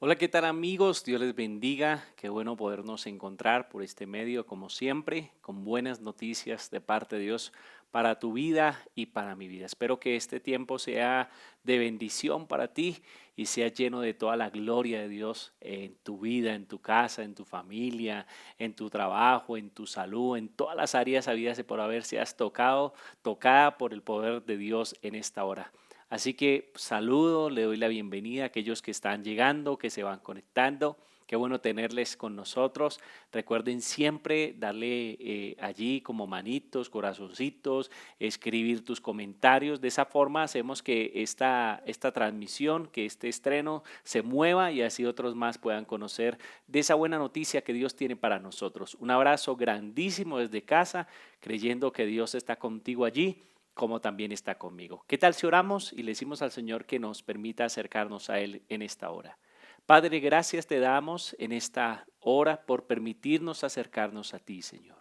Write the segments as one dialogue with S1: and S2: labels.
S1: Hola, ¿qué tal amigos? Dios les bendiga. Qué bueno podernos encontrar por este medio, como siempre, con buenas noticias de parte de Dios para tu vida y para mi vida. Espero que este tiempo sea de bendición para ti y sea lleno de toda la gloria de Dios en tu vida, en tu casa, en tu familia, en tu trabajo, en tu salud, en todas las áreas habidas y por haber seas tocada por el poder de Dios en esta hora. Así que saludo, le doy la bienvenida a aquellos que están llegando, que se van conectando. Qué bueno tenerles con nosotros. Recuerden siempre darle allí como manitos, corazoncitos, escribir tus comentarios. De esa forma hacemos que esta transmisión, que este estreno se mueva y así otros más puedan conocer de esa buena noticia que Dios tiene para nosotros. Un abrazo grandísimo desde casa, creyendo que Dios está contigo allí como también está conmigo. ¿Qué tal si oramos y le decimos al Señor que nos permita acercarnos a Él en esta hora? Padre, gracias te damos en esta hora por permitirnos acercarnos a ti, Señor.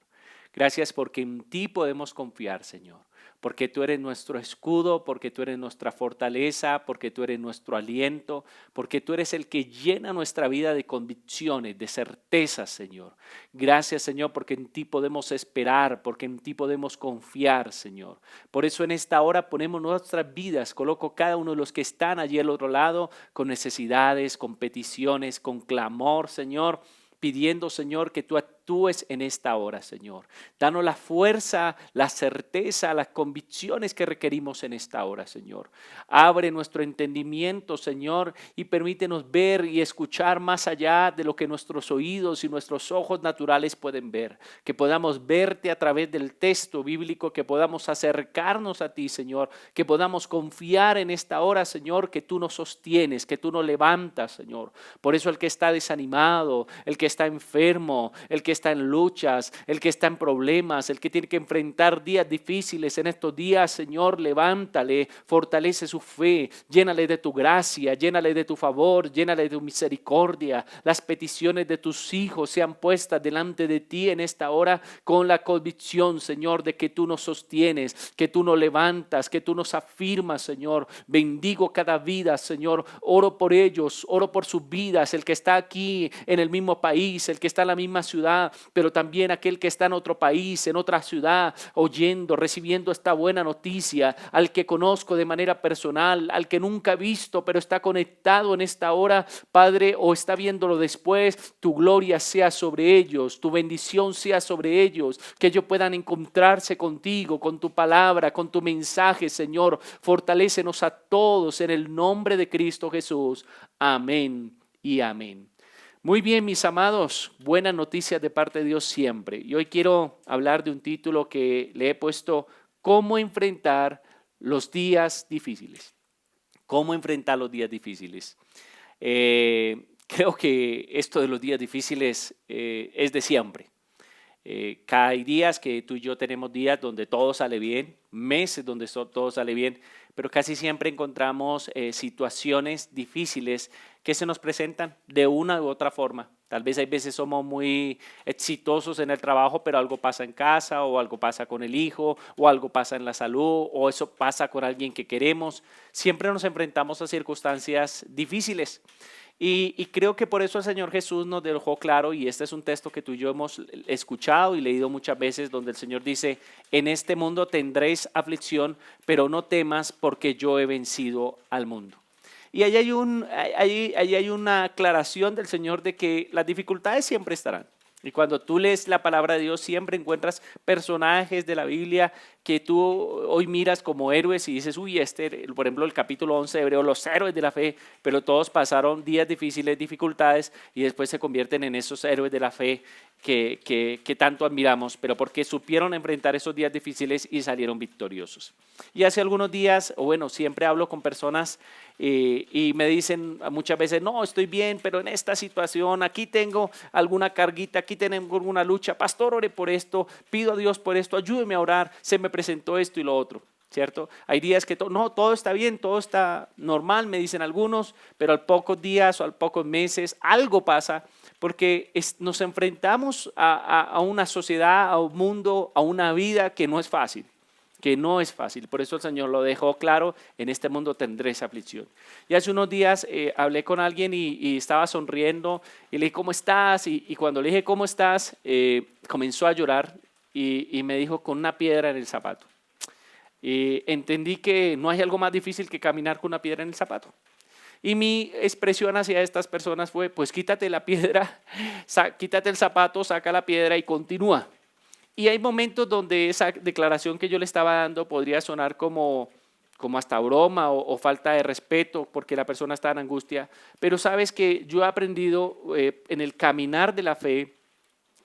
S1: Gracias porque en ti podemos confiar, Señor, porque tú eres nuestro escudo, porque tú eres nuestra fortaleza, porque tú eres nuestro aliento, porque tú eres el que llena nuestra vida de convicciones, de certezas, Señor. Gracias, Señor, porque en ti podemos esperar, porque en ti podemos confiar, Señor. Por eso en esta hora ponemos nuestras vidas, coloco cada uno de los que están allí al otro lado con necesidades, con peticiones, con clamor, Señor, pidiendo, Señor, que tú actúes en esta hora, Señor. Danos la fuerza, la certeza, las convicciones que requerimos en esta hora, Señor. Abre nuestro entendimiento, Señor, y permítenos ver y escuchar más allá de lo que nuestros oídos y nuestros ojos naturales pueden ver. Que podamos verte a través del texto bíblico, que podamos acercarnos a ti, Señor, que podamos confiar en esta hora, Señor, que tú nos sostienes, que tú nos levantas, Señor. Por eso el que está desanimado, el que está enfermo, el que está en luchas, el que está en problemas, el que tiene que enfrentar días difíciles en estos días, Señor, levántale, fortalece su fe, llénale de tu gracia, llénale de tu favor, llénale de tu misericordia. Las peticiones de tus hijos sean puestas delante de ti en esta hora con la convicción, Señor, de que tú nos sostienes, que tú nos levantas, que tú nos afirmas, Señor. Bendigo cada vida, Señor. Oro por ellos, oro por sus vidas, el que está aquí en el mismo país, el que está en la misma ciudad, pero también aquel que está en otro país, en otra ciudad, oyendo, recibiendo esta buena noticia, al que conozco de manera personal, al que nunca he visto, pero está conectado en esta hora, Padre, o está viéndolo después. Tu gloria sea sobre ellos, tu bendición sea sobre ellos, que ellos puedan encontrarse contigo, con tu palabra, con tu mensaje, Señor. Fortalécenos a todos en el nombre de Cristo Jesús. Amén y amén. Muy bien, mis amados, buenas noticias de parte de Dios siempre. Y hoy quiero hablar de un título que le he puesto: ¿Cómo enfrentar los días difíciles? ¿Cómo enfrentar los días difíciles? Creo que esto de los días difíciles es de siempre. Hay días que tú y yo tenemos días donde todo sale bien, meses donde todo sale bien, pero casi siempre encontramos situaciones difíciles que se nos presentan de una u otra forma. Tal vez hay veces somos muy exitosos en el trabajo, pero algo pasa en casa, o algo pasa con el hijo, o algo pasa en la salud, o eso pasa con alguien que queremos. Siempre nos enfrentamos a circunstancias difíciles. Y creo que por eso el Señor Jesús nos dejó claro, y este es un texto que tú y yo hemos escuchado y leído muchas veces, donde el Señor dice: en este mundo tendréis aflicción, pero no temas, porque yo he vencido al mundo. Y ahí hay una aclaración del Señor de que las dificultades siempre estarán. Y cuando tú lees la palabra de Dios, siempre encuentras personajes de la Biblia que tú hoy miras como héroes y dices: uy, por ejemplo, el capítulo 11 de Hebreo, los héroes de la fe, pero todos pasaron días difíciles, dificultades, y después se convierten en esos héroes de la fe que tanto admiramos, pero porque supieron enfrentar esos días difíciles y salieron victoriosos. Y hace algunos días, o bueno, siempre hablo con personas y me dicen muchas veces: no, estoy bien, pero en esta situación, aquí tengo alguna carguita, aquí tengo alguna lucha, pastor, ore por esto, pido a Dios por esto, ayúdeme a orar, se me presentó esto y lo otro, ¿cierto? Hay días que no, todo está bien, todo está normal, me dicen algunos, pero al pocos días o al pocos meses algo pasa, porque nos enfrentamos a una sociedad, a un mundo, a una vida que no es fácil. que no es fácil. Por eso el Señor lo dejó claro, en este mundo tendréis aflicción. Y hace unos días hablé con alguien y estaba sonriendo y le dije, ¿cómo estás? Y cuando le dije, ¿cómo estás? Comenzó a llorar y me dijo, con una piedra en el zapato. Y entendí que no hay algo más difícil que caminar con una piedra en el zapato. Y mi expresión hacia estas personas fue, pues quítate la piedra, quítate el zapato, saca la piedra y continúa. Y hay momentos donde esa declaración que yo le estaba dando podría sonar como hasta broma o falta de respeto porque la persona está en angustia. Pero sabes que yo he aprendido en el caminar de la fe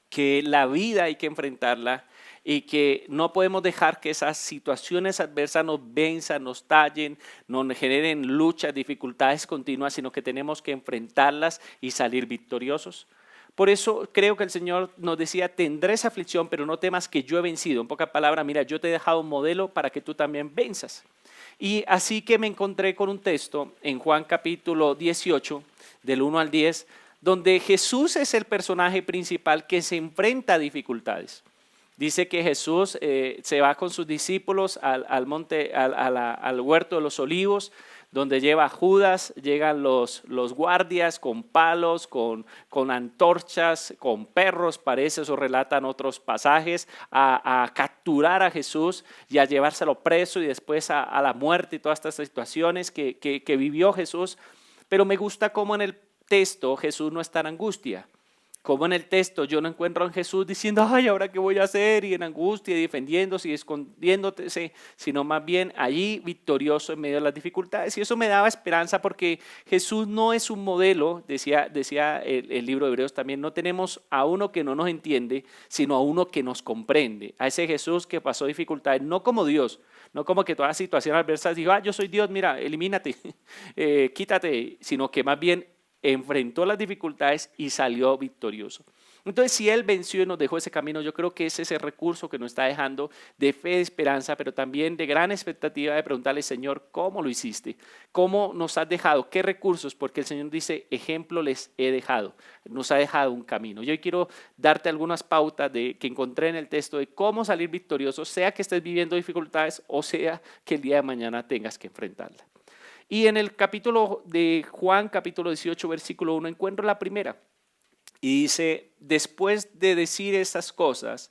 S1: que la vida hay que enfrentarla y que no podemos dejar que esas situaciones adversas nos venzan, nos tallen, nos generen luchas, dificultades continuas, sino que tenemos que enfrentarlas y salir victoriosos. Por eso creo que el Señor nos decía, tendrás aflicción, pero no temas que yo he vencido. En pocas palabras, mira, yo te he dejado un modelo para que tú también venzas. Y así que me encontré con un texto en Juan capítulo 18, del 1 al 10, donde Jesús es el personaje principal que se enfrenta a dificultades. Dice que Jesús se va con sus discípulos al huerto de los olivos, donde lleva a Judas, llegan los guardias con palos, con antorchas, con perros, parece, eso relatan otros pasajes, a capturar a Jesús y a llevárselo preso y después a la muerte y todas estas situaciones que vivió Jesús. Pero me gusta cómo en el texto Jesús no está en angustia. Como en el texto yo no encuentro a Jesús diciendo, ay, ¿ahora qué voy a hacer? Y en angustia, y defendiéndose y escondiéndose, sino más bien allí victorioso en medio de las dificultades. Y eso me daba esperanza porque Jesús no es un modelo, decía el libro de Hebreos también, no tenemos a uno que no nos entiende, sino a uno que nos comprende. A ese Jesús que pasó dificultades, no como Dios, no como que toda situación adversa dijo, yo soy Dios, mira, elimínate, quítate, sino que más bien enfrentó las dificultades y salió victorioso. Entonces, si Él venció y nos dejó ese camino, yo creo que ese es el recurso que nos está dejando de fe, de esperanza, pero también de gran expectativa de preguntarle, Señor, ¿cómo lo hiciste? ¿Cómo nos has dejado? ¿Qué recursos? Porque el Señor dice, ejemplo les he dejado. Nos ha dejado un camino. Yo hoy quiero darte algunas pautas que encontré en el texto de cómo salir victorioso, sea que estés viviendo dificultades o sea que el día de mañana tengas que enfrentarla. Y en el capítulo de Juan, capítulo 18, versículo 1, encuentro la primera. Y dice, después de decir estas cosas,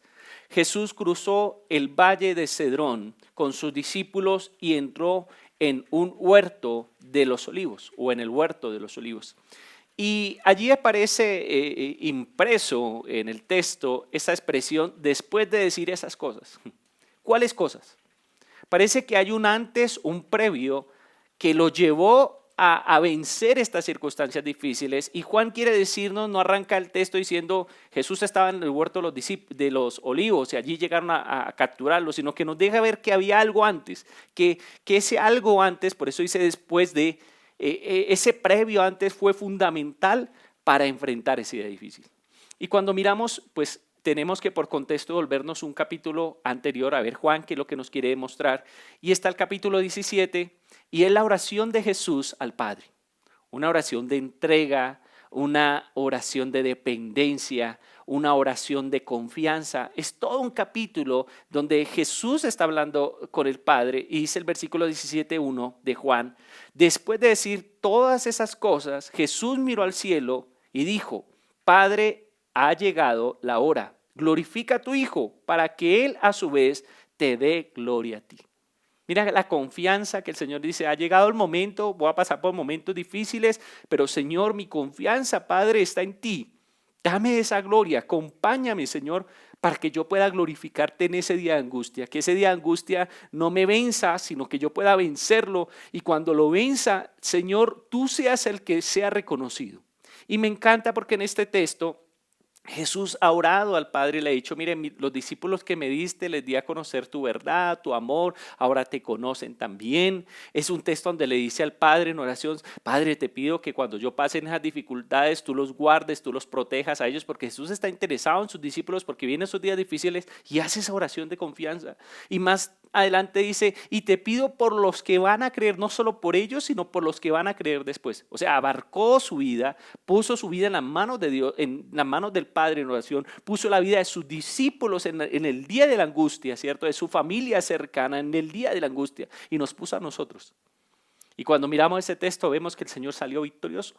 S1: Jesús cruzó el valle de Cedrón con sus discípulos y entró en un huerto de los olivos, o en el huerto de los olivos. Y allí aparece impreso en el texto esa expresión, después de decir esas cosas. ¿Cuáles cosas? Parece que hay un antes, un previo, que lo llevó a vencer estas circunstancias difíciles. Y Juan quiere decirnos, no arranca el texto diciendo Jesús estaba en el huerto de los olivos y allí llegaron a capturarlo, sino que nos deja ver que había algo antes, que ese algo antes, por eso dice después de, ese previo antes fue fundamental para enfrentar ese día difícil. Y cuando miramos, pues tenemos que por contexto volvernos un capítulo anterior a ver Juan, qué es lo que nos quiere demostrar. Y está el capítulo 17 y es la oración de Jesús al Padre. Una oración de entrega, una oración de dependencia, una oración de confianza. Es todo un capítulo donde Jesús está hablando con el Padre y dice el versículo 17:1 de Juan. Después de decir todas esas cosas, Jesús miró al cielo y dijo, Padre, ha llegado la hora. Glorifica a tu Hijo para que Él a su vez te dé gloria a ti. Mira la confianza que el Señor dice, ha llegado el momento, voy a pasar por momentos difíciles, pero Señor, mi confianza, Padre, está en ti. Dame esa gloria, acompáñame, Señor, para que yo pueda glorificarte en ese día de angustia, que ese día de angustia no me venza, sino que yo pueda vencerlo y cuando lo venza, Señor, tú seas el que sea reconocido. Y me encanta porque en este texto Jesús ha orado al Padre y le ha dicho, miren, los discípulos que me diste les di a conocer tu verdad, tu amor, ahora te conocen también. Es un texto donde le dice al Padre en oración, Padre, te pido que cuando yo pase en esas dificultades, tú los guardes, tú los protejas a ellos, porque Jesús está interesado en sus discípulos, porque vienen esos días difíciles y hace esa oración de confianza. Y más adelante dice, y te pido por los que van a creer, no solo por ellos, sino por los que van a creer después. O sea, abarcó su vida, puso su vida en las manos de Dios, en las manos del Padre en oración, puso la vida de sus discípulos en el día de la angustia, ¿cierto? De su familia cercana en el día de la angustia y nos puso a nosotros. Y cuando miramos ese texto vemos que el Señor salió victorioso.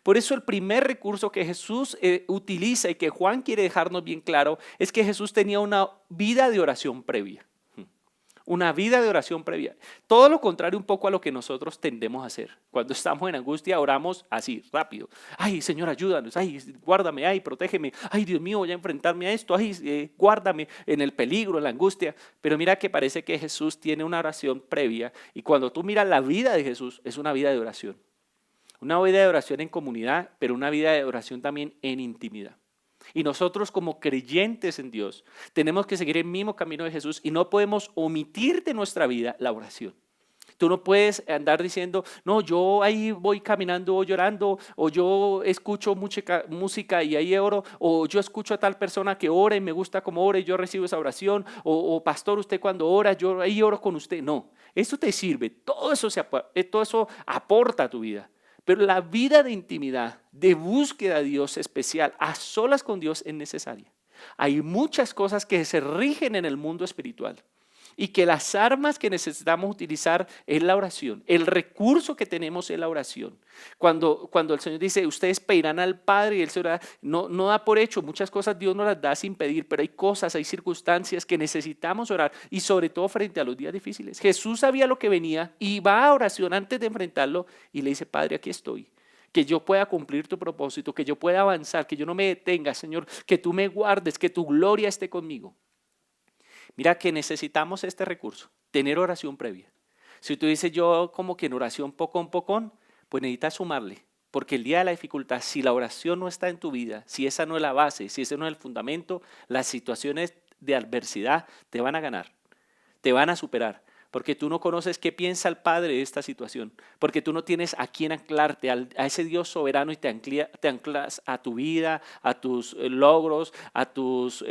S1: Por eso el primer recurso que Jesús utiliza y que Juan quiere dejarnos bien claro es que Jesús tenía una vida de oración previa. Una vida de oración previa. Todo lo contrario un poco a lo que nosotros tendemos a hacer. Cuando estamos en angustia oramos así, rápido. Ay, Señor, ayúdanos. Ay, guárdame. Ay, protégeme. Ay, Dios mío, voy a enfrentarme a esto. Ay, guárdame en el peligro, en la angustia. Pero mira que parece que Jesús tiene una oración previa. Y cuando tú miras la vida de Jesús, es una vida de oración. Una vida de oración en comunidad, pero una vida de oración también en intimidad. Y nosotros como creyentes en Dios tenemos que seguir el mismo camino de Jesús y no podemos omitir de nuestra vida la oración. Tú no puedes andar diciendo, no, yo ahí voy caminando llorando, o yo escucho música y ahí oro, o yo escucho a tal persona que ora y me gusta cómo ora y yo recibo esa oración, o pastor, usted cuando ora, yo ahí oro con usted. No, eso te sirve, todo eso aporta a tu vida. Pero la vida de intimidad, de búsqueda de Dios especial, a solas con Dios es necesaria. Hay muchas cosas que se rigen en el mundo espiritual y que las armas que necesitamos utilizar es la oración. El recurso que tenemos es la oración. Cuando el Señor dice, ustedes pedirán al Padre y Él se orará, no da por hecho. Muchas cosas Dios nos las da sin pedir, pero hay cosas, hay circunstancias que necesitamos orar y sobre todo frente a los días difíciles. Jesús sabía lo que venía y va a oración antes de enfrentarlo y le dice, Padre, aquí estoy. Que yo pueda cumplir tu propósito, que yo pueda avanzar, que yo no me detenga, Señor, que tú me guardes, que tu gloria esté conmigo. Mira que necesitamos este recurso, tener oración previa. Si tú dices yo como que en oración pocón, pues necesitas sumarle. Porque el día de la dificultad, si la oración no está en tu vida, si esa no es la base, si ese no es el fundamento, las situaciones de adversidad te van a ganar, te van a superar. Porque tú no conoces qué piensa el Padre de esta situación. Porque tú no tienes a quién anclarte, a ese Dios soberano y te anclas a tu vida, a tus logros, a tus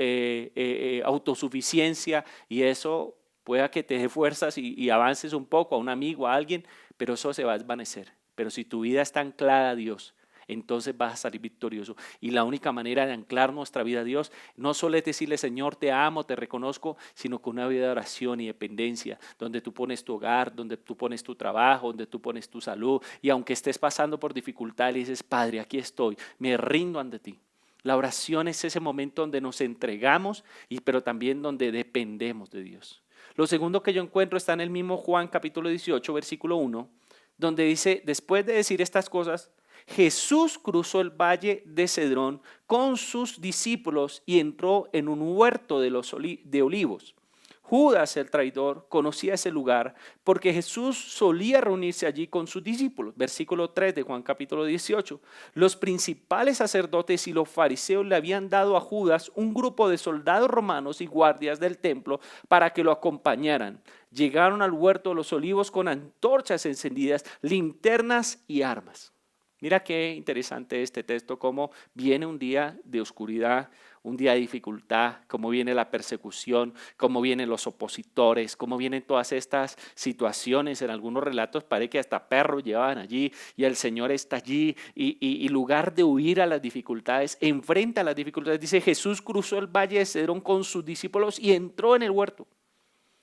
S1: autosuficiencia. Y eso pueda que te dé fuerzas y avances un poco a un amigo, a alguien, pero eso se va a desvanecer. Pero si tu vida está anclada a Dios, entonces vas a salir victorioso. Y la única manera de anclar nuestra vida a Dios no solo es decirle, Señor, te amo, te reconozco, sino con una vida de oración y dependencia, donde tú pones tu hogar, donde tú pones tu trabajo, donde tú pones tu salud. Y aunque estés pasando por dificultad, le dices, Padre, aquí estoy, me rindo ante ti. La oración es ese momento donde nos entregamos, pero también donde dependemos de Dios. Lo segundo que yo encuentro está en el mismo Juan capítulo 18, versículo 1, donde dice, después de decir estas cosas, Jesús cruzó el valle de Cedrón con sus discípulos y entró en un huerto de olivos. Judas, el traidor, conocía ese lugar porque Jesús solía reunirse allí con sus discípulos. Versículo 3 de Juan capítulo 18. Los principales sacerdotes y los fariseos le habían dado a Judas un grupo de soldados romanos y guardias del templo para que lo acompañaran. Llegaron al huerto de los olivos con antorchas encendidas, linternas y armas. Mira qué interesante este texto, cómo viene un día de oscuridad, un día de dificultad, cómo viene la persecución, cómo vienen los opositores, cómo vienen todas estas situaciones. En algunos relatos parece que hasta perros llevaban allí y el Señor está allí y lugar de huir a las dificultades, enfrenta a las dificultades. Dice, Jesús cruzó el valle de Cedrón con sus discípulos y entró en el huerto.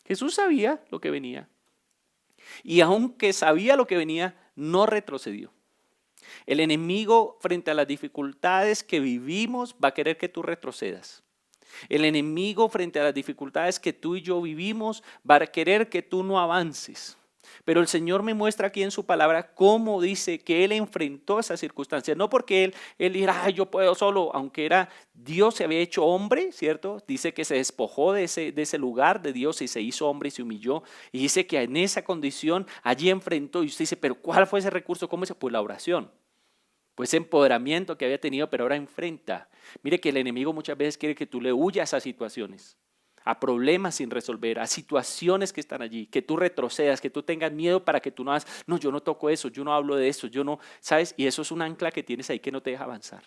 S1: Jesús sabía lo que venía y aunque sabía lo que venía, no retrocedió. El enemigo frente a las dificultades que vivimos va a querer que tú retrocedas. El enemigo frente a las dificultades que tú y yo vivimos va a querer que tú no avances. Pero el Señor me muestra aquí en su palabra cómo dice que Él enfrentó esas circunstancias. No porque Él dijera, yo puedo solo, aunque era Dios, se había hecho hombre, ¿cierto? Dice que se despojó de ese lugar de Dios y se hizo hombre y se humilló. Y dice que en esa condición allí enfrentó. Y usted dice, ¿pero cuál fue ese recurso? ¿Cómo es? Pues la oración. Pues ese empoderamiento que había tenido, pero ahora enfrenta. Mire que el enemigo muchas veces quiere que tú le huyas a situaciones, a problemas sin resolver, a situaciones que están allí, que tú retrocedas, que tú tengas miedo para que tú no hagas, no, yo no toco eso, yo no hablo de eso, yo no, ¿sabes? Y eso es un ancla que tienes ahí que no te deja avanzar.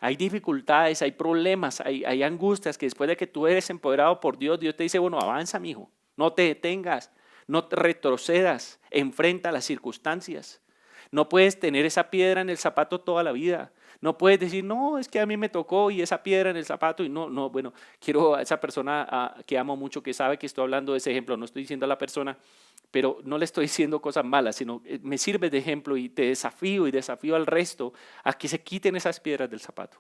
S1: Hay dificultades, hay problemas, hay angustias que después de que tú eres empoderado por Dios, Dios te dice, bueno, avanza, mijo, no te detengas, no te retrocedas, enfrenta las circunstancias. No puedes tener esa piedra en el zapato toda la vida. No puedes decir, no, es que a mí me tocó y esa piedra en el zapato y no, bueno, quiero a esa persona que amo mucho, que sabe que estoy hablando de ese ejemplo, no estoy diciendo a la persona, pero no le estoy diciendo cosas malas, sino me sirve de ejemplo y te desafío y desafío al resto a que se quiten esas piedras del zapato.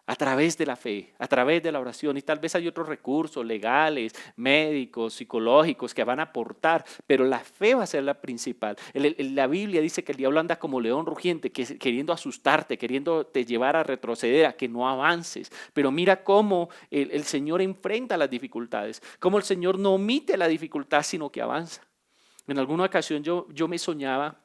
S1: A través de la fe, a través de la oración, y tal vez hay otros recursos legales, médicos, psicológicos que van a aportar, pero la fe va a ser la principal. La Biblia dice que el diablo anda como león rugiente, queriendo asustarte, queriendo te llevar a retroceder, a que no avances. Pero mira cómo el Señor enfrenta las dificultades, cómo el Señor no omite la dificultad, sino que avanza. En alguna ocasión yo me soñaba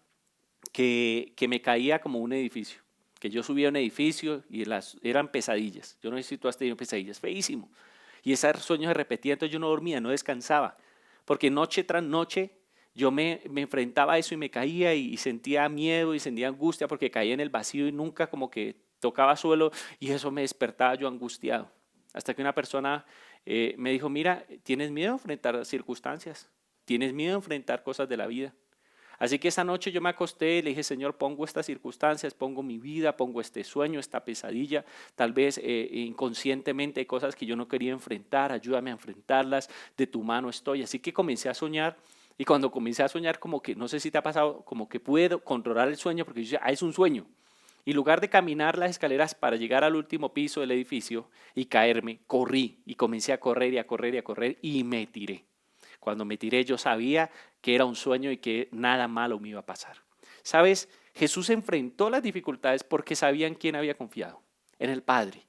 S1: que me caía como un edificio, que yo subía a un edificio y eran pesadillas. Yo no sé si tú has tenido pesadillas, feísimo. Y ese sueño se repetía, entonces yo no dormía, no descansaba, porque noche tras noche yo me enfrentaba a eso y me caía y sentía miedo y sentía angustia porque caía en el vacío y nunca como que tocaba suelo y eso me despertaba yo angustiado. Hasta que una persona me dijo, mira, ¿tienes miedo a enfrentar circunstancias? ¿Tienes miedo a enfrentar cosas de la vida? Así que esa noche yo me acosté y le dije, Señor, pongo estas circunstancias, pongo mi vida, pongo este sueño, esta pesadilla, tal vez inconscientemente hay cosas que yo no quería enfrentar, ayúdame a enfrentarlas, de tu mano estoy. Así que comencé a soñar y cuando comencé a soñar como que, no sé si te ha pasado, como que puedo controlar el sueño porque yo decía, es un sueño. Y en lugar de caminar las escaleras para llegar al último piso del edificio y caerme, corrí y comencé a correr y a correr y a correr y me tiré. Cuando me tiré yo sabía que era un sueño y que nada malo me iba a pasar. ¿Sabes? Jesús enfrentó las dificultades porque sabía en quién había confiado, en el Padre.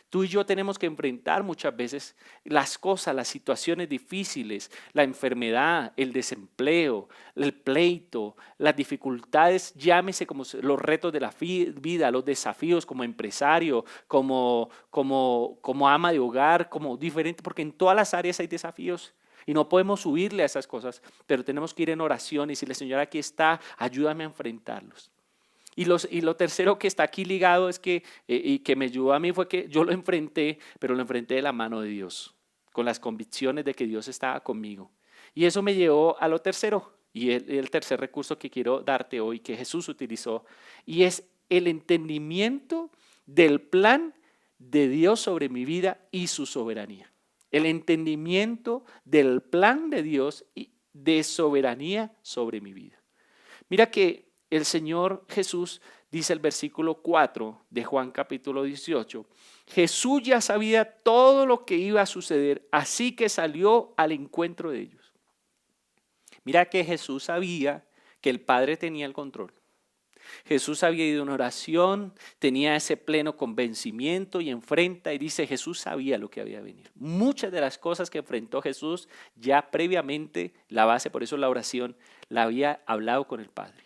S1: Tú y yo tenemos que enfrentar muchas veces las cosas, las situaciones difíciles, la enfermedad, el desempleo, el pleito, las dificultades, llámese como los retos de la vida, los desafíos como empresario, como ama de hogar, como diferente, porque en todas las áreas hay desafíos. Y no podemos huirle a esas cosas, pero tenemos que ir en oración y decirle, Señor, aquí está, ayúdame a enfrentarlos. Y lo tercero que está aquí ligado es que, y que me ayudó a mí fue que yo lo enfrenté, pero lo enfrenté de la mano de Dios, con las convicciones de que Dios estaba conmigo. Y eso me llevó a lo tercero, y el tercer recurso que quiero darte hoy, que Jesús utilizó, y es el entendimiento del plan de Dios sobre mi vida y su soberanía. El entendimiento del plan de Dios y de soberanía sobre mi vida. Mira que el Señor Jesús dice el versículo 4 de Juan capítulo 18, Jesús ya sabía todo lo que iba a suceder, así que salió al encuentro de ellos. Mira que Jesús sabía que el Padre tenía el control. Jesús había ido a una oración, tenía ese pleno convencimiento y enfrenta y dice, Jesús sabía lo que había de venir. Muchas de las cosas que enfrentó Jesús ya previamente, la base, por eso la oración, la había hablado con el Padre.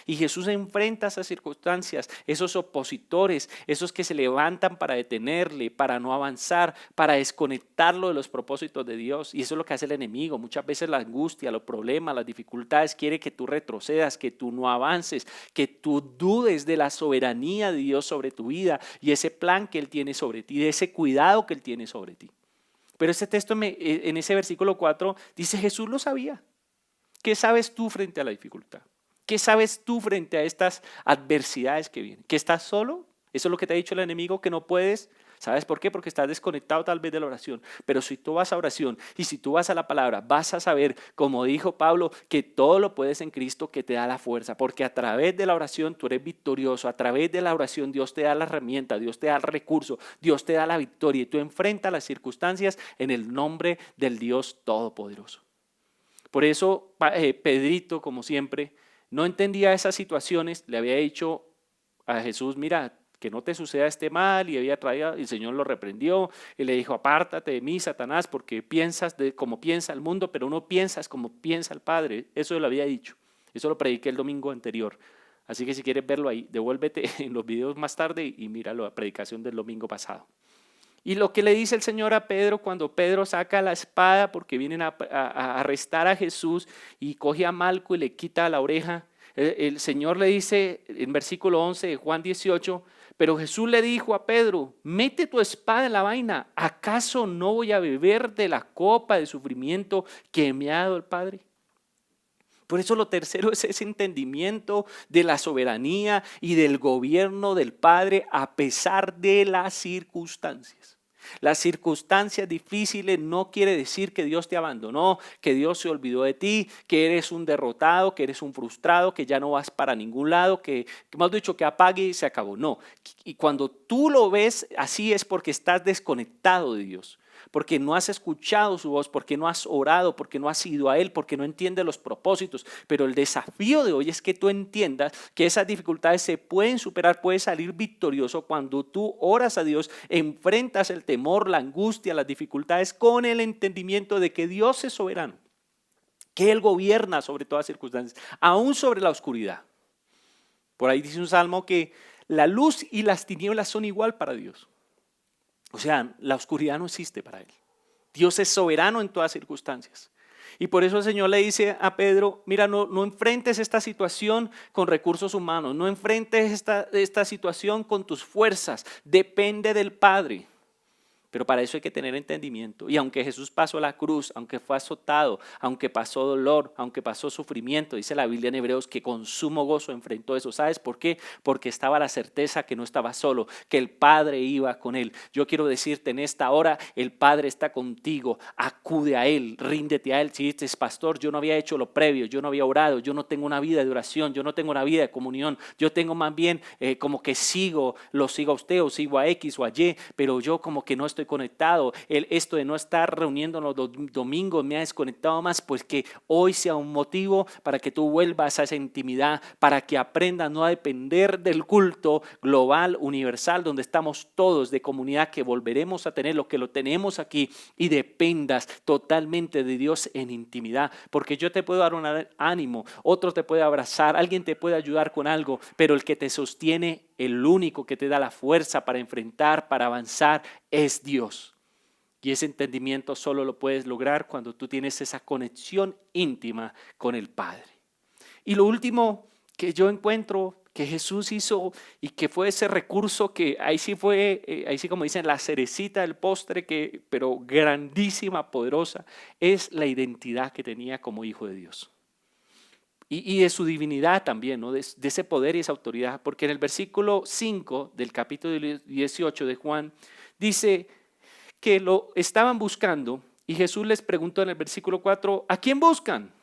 S1: Y Jesús enfrenta esas circunstancias, esos opositores, esos que se levantan para detenerle, para no avanzar, para desconectarlo de los propósitos de Dios. Y eso es lo que hace el enemigo. Muchas veces la angustia, los problemas, las dificultades quiere que tú retrocedas, que tú no avances, que tú dudes de la soberanía de Dios sobre tu vida y ese plan que Él tiene sobre ti, de ese cuidado que Él tiene sobre ti. Pero ese texto en ese versículo 4 dice, Jesús lo sabía. ¿Qué sabes tú frente a la dificultad? ¿Qué sabes tú frente a estas adversidades que vienen? ¿Que estás solo? ¿Eso es lo que te ha dicho el enemigo? ¿Que no puedes? ¿Sabes por qué? Porque estás desconectado tal vez de la oración. Pero si tú vas a oración y si tú vas a la palabra, vas a saber, como dijo Pablo, que todo lo puedes en Cristo que te da la fuerza. Porque a través de la oración tú eres victorioso. A través de la oración Dios te da la herramienta, Dios te da el recurso, Dios te da la victoria. Y tú enfrentas las circunstancias en el nombre del Dios Todopoderoso. Por eso Pedrito, como siempre, no entendía esas situaciones, le había dicho a Jesús, mira, que no te suceda este mal, y había traído, y el Señor lo reprendió, y le dijo, apártate de mí, Satanás, porque piensas como piensa el mundo, pero no piensas como piensa el Padre. Eso lo había dicho, eso lo prediqué el domingo anterior. Así que si quieres verlo ahí, devuélvete en los videos más tarde y mira la predicación del domingo pasado. Y lo que le dice el Señor a Pedro cuando Pedro saca la espada porque vienen a arrestar a Jesús y coge a Malco y le quita la oreja, el Señor le dice en versículo 11 de Juan 18, pero Jesús le dijo a Pedro, mete tu espada en la vaina, ¿acaso no voy a beber de la copa de sufrimiento que me ha dado el Padre? Por eso lo tercero es ese entendimiento de la soberanía y del gobierno del Padre a pesar de las circunstancias. Las circunstancias difíciles no quiere decir que Dios te abandonó, que Dios se olvidó de ti, que eres un derrotado, que eres un frustrado, que ya no vas para ningún lado, que hemos dicho que apague y se acabó. No, y cuando tú lo ves así es porque estás desconectado de Dios, porque no has escuchado su voz, porque no has orado, porque no has ido a Él, porque no entiendes los propósitos. Pero el desafío de hoy es que tú entiendas que esas dificultades se pueden superar, puedes salir victorioso cuando tú oras a Dios, enfrentas el temor, la angustia, las dificultades con el entendimiento de que Dios es soberano, que Él gobierna sobre todas circunstancias, aún sobre la oscuridad. Por ahí dice un salmo que la luz y las tinieblas son igual para Dios. O sea, la oscuridad no existe para Él. Dios es soberano en todas circunstancias. Y por eso el Señor le dice a Pedro, mira, no enfrentes esta situación con recursos humanos, no enfrentes esta situación con tus fuerzas, depende del Padre. Pero para eso hay que tener entendimiento. Y aunque Jesús pasó la cruz, aunque fue azotado, aunque pasó dolor, aunque pasó sufrimiento, dice la Biblia en Hebreos que con sumo gozo enfrentó eso. ¿Sabes por qué? Porque estaba la certeza que no estaba solo, que el Padre iba con él. Yo quiero decirte en esta hora, el Padre está contigo. Acude a Él, ríndete a Él. Si dices, pastor, yo no había hecho lo previo, yo no había orado, yo no tengo una vida de oración, yo no tengo una vida de comunión, yo tengo más bien como que lo sigo a usted o sigo a X o a Y, pero yo como que no estoy conectado. Esto de no estar reuniéndonos los domingos me ha desconectado más, pues que hoy sea un motivo para que tú vuelvas a esa intimidad, para que aprendas no a depender del culto global, universal, donde estamos todos de comunidad, que volveremos a tener lo que lo tenemos aquí, y dependas totalmente de Dios en intimidad, porque yo te puedo dar un ánimo, otro te puede abrazar, alguien te puede ayudar con algo, pero el que te sostiene, el único que te da la fuerza para enfrentar, para avanzar, es Dios. Y ese entendimiento solo lo puedes lograr cuando tú tienes esa conexión íntima con el Padre. Y lo último que yo encuentro que Jesús hizo y que fue ese recurso que ahí sí fue, ahí sí como dicen, la cerecita del postre, pero grandísima, poderosa, es la identidad que tenía como hijo de Dios. Y de su divinidad también, ¿no? De ese poder y esa autoridad, porque en el versículo 5 del capítulo 18 de Juan dice que lo estaban buscando y Jesús les preguntó en el versículo 4, ¿a quién buscan?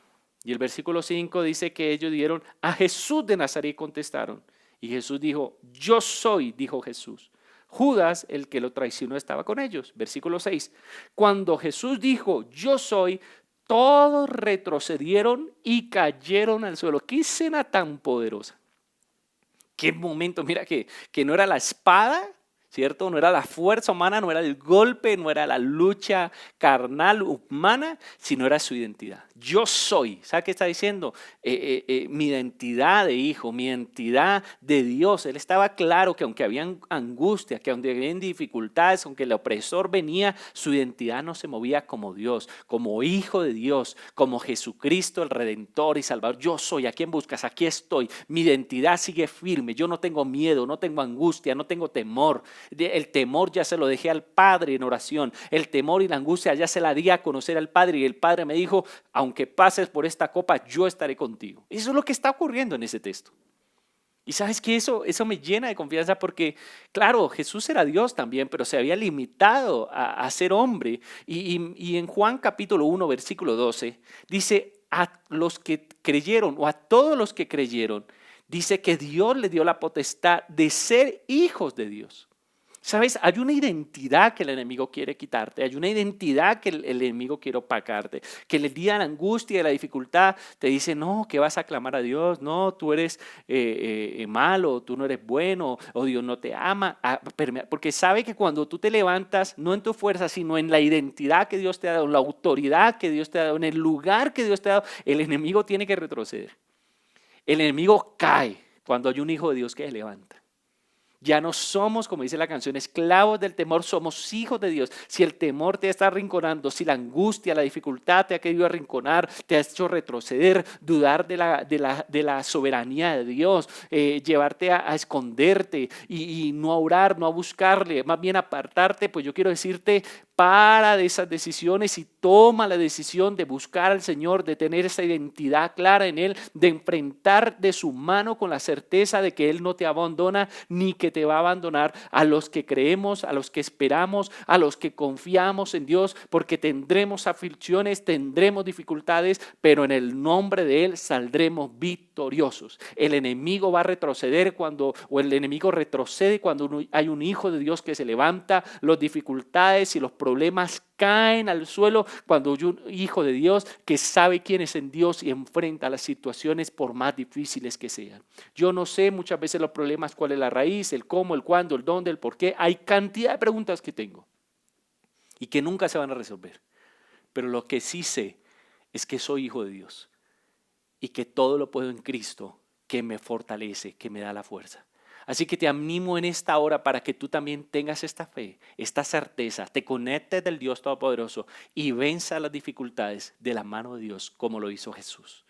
S1: Y el versículo 5 dice que ellos dijeron, a Jesús de Nazaret, contestaron. Y Jesús dijo, yo soy, dijo Jesús. Judas, el que lo traicionó, estaba con ellos. Versículo 6, cuando Jesús dijo, yo soy, todos retrocedieron y cayeron al suelo. ¿Qué escena tan poderosa? ¿Qué momento? Mira que no era la espada, ¿cierto? No era la fuerza humana, no era el golpe, no era la lucha carnal humana, sino era su identidad. Yo soy, ¿sabe qué está diciendo? Mi identidad de hijo, mi identidad de Dios. Él estaba claro que aunque había angustia, que aunque había dificultades, aunque el opresor venía, su identidad no se movía como Dios, como hijo de Dios, como Jesucristo, el Redentor y Salvador. Yo soy, ¿a quién buscas? Aquí estoy. Mi identidad sigue firme. Yo no tengo miedo, no tengo angustia, no tengo temor. El temor ya se lo dejé al Padre en oración. El temor y la angustia ya se la di a conocer al Padre, y el Padre me dijo, aunque pases por esta copa, yo estaré contigo. Eso es lo que está ocurriendo en ese texto. Y sabes que eso me llena de confianza, porque claro, Jesús era Dios también, pero se había limitado a ser hombre. Y en Juan capítulo 1, versículo 12, dice, a los que creyeron o a todos los que creyeron, dice que Dios le dio la potestad de ser hijos de Dios. ¿Sabes? Hay una identidad que el enemigo quiere quitarte, hay una identidad que el enemigo quiere opacarte, que en el día de la angustia y de la dificultad te dice, no, que vas a clamar a Dios, no, tú eres malo, tú no eres bueno, o Dios no te ama, porque sabe que cuando tú te levantas, no en tu fuerza, sino en la identidad que Dios te ha dado, en la autoridad que Dios te ha dado, en el lugar que Dios te ha dado, el enemigo tiene que retroceder. El enemigo cae cuando hay un hijo de Dios que se levanta. Ya no somos, como dice la canción, esclavos del temor, somos hijos de Dios. Si el temor te está arrinconando, si la angustia, la dificultad te ha querido arrinconar, te ha hecho retroceder, dudar de la soberanía de Dios, llevarte a esconderte y no a orar, no a buscarle, más bien apartarte, pues yo quiero decirte, para de esas decisiones y toma la decisión de buscar al Señor, de tener esa identidad clara en Él, de enfrentar de su mano con la certeza de que Él no te abandona ni que te va a abandonar. A los que creemos, a los que esperamos, a los que confiamos en Dios, porque tendremos aflicciones, tendremos dificultades, pero en el nombre de Él saldremos victoriosos. El enemigo va a retroceder o el enemigo retrocede cuando hay un hijo de Dios que se levanta. Las dificultades y los problemas caen al suelo cuando hay un hijo de Dios que sabe quién es en Dios y enfrenta las situaciones por más difíciles que sean. Yo no sé muchas veces los problemas, cuál es la raíz, el cómo, el cuándo, el dónde, el por qué. Hay cantidad de preguntas que tengo y que nunca se van a resolver. Pero lo que sí sé es que soy hijo de Dios y que todo lo puedo en Cristo que me fortalece, que me da la fuerza. Así que te animo en esta hora para que tú también tengas esta fe, esta certeza, te conectes del Dios Todopoderoso y venza las dificultades de la mano de Dios como lo hizo Jesús.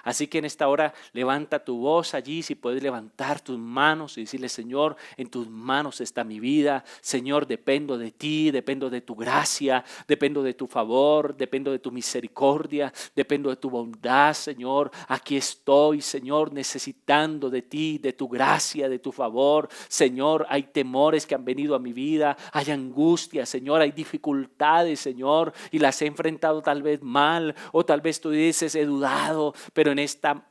S1: Así que en esta hora levanta tu voz allí, si puedes levantar tus manos y decirle: Señor, en tus manos está mi vida. Señor, dependo de ti, dependo de tu gracia, dependo de tu favor, dependo de tu misericordia, dependo de tu bondad, Señor. Aquí estoy, Señor, necesitando de ti, de tu gracia, de tu favor. Señor, hay temores que han venido a mi vida, hay angustia, Señor, hay dificultades, Señor, y las he enfrentado tal vez mal, o tal vez tú dices: he dudado, pero en esta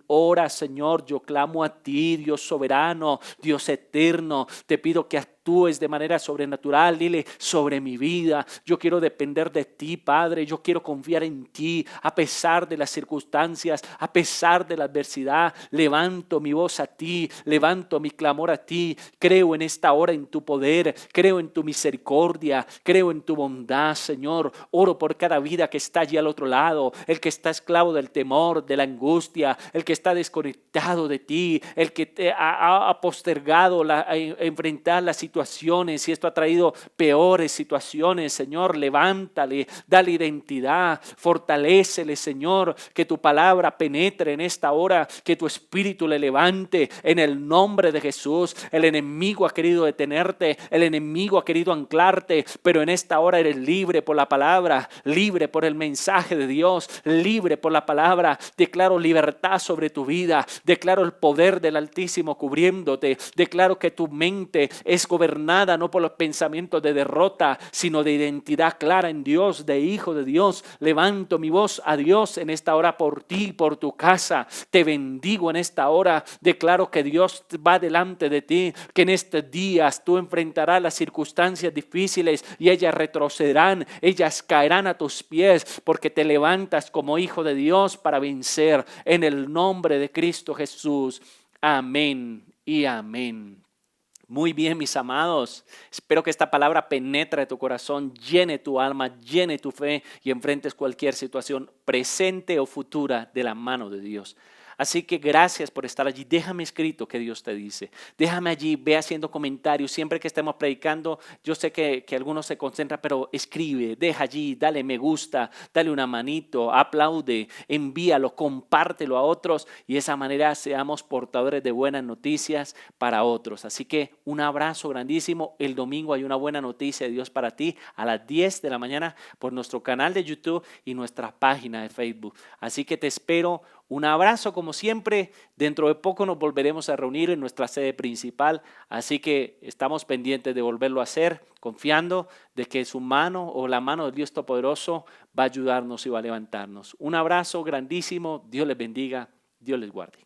S1: hora, Señor, yo clamo a ti, Dios soberano, Dios eterno. Te pido que actúes de manera sobrenatural. Dile: sobre mi vida, yo quiero depender de ti, Padre. Yo quiero confiar en ti a pesar de las circunstancias, a pesar de la adversidad. Levanto mi voz a ti, levanto mi clamor a ti. Creo en esta hora en tu poder, creo en tu misericordia, creo en tu bondad, Señor. Oro por cada vida que está allí al otro lado, el que está esclavo del temor, de la angustia, el que está desconectado de ti, el que te ha postergado a enfrentar las situaciones, y esto ha traído peores situaciones. Señor, levántale, dale identidad, fortalécele, Señor, que tu palabra penetre en esta hora, que tu espíritu le levante en el nombre de Jesús. El enemigo ha querido detenerte, el enemigo ha querido anclarte, pero en esta hora eres libre por la palabra, libre por el mensaje de Dios, libre por la palabra. Declaro libertad sobre tu vida, declaro el poder del Altísimo cubriéndote, declaro que tu mente es gobernada no por los pensamientos de derrota, sino de identidad clara en Dios, de hijo de Dios. Levanto mi voz a Dios en esta hora por ti, por tu casa. Te bendigo en esta hora. Declaro que Dios va delante de ti, que en estos días tú enfrentarás las circunstancias difíciles y ellas retrocederán, ellas caerán a tus pies, porque te levantas como hijo de Dios para vencer en el nombre de Cristo Jesús. Amén y amén. Muy bien, mis amados, espero que esta palabra penetre tu corazón, llene tu alma, llene tu fe y enfrentes cualquier situación presente o futura de la mano de Dios. Así que gracias por estar allí. Déjame escrito qué Dios te dice. Déjame allí, ve haciendo comentarios. Siempre que estemos predicando, yo sé que algunos se concentran, pero escribe, deja allí, dale me gusta, dale una manito, aplaude, envíalo, compártelo a otros y de esa manera seamos portadores de buenas noticias para otros. Así que un abrazo grandísimo. El domingo hay una buena noticia de Dios para ti a las 10 de la mañana por nuestro canal de YouTube y nuestra página de Facebook. Así que te espero. Un abrazo como siempre. Dentro de poco nos volveremos a reunir en nuestra sede principal, así que estamos pendientes de volverlo a hacer, confiando de que su mano o la mano del Dios Todopoderoso va a ayudarnos y va a levantarnos. Un abrazo grandísimo. Dios les bendiga. Dios les guarde.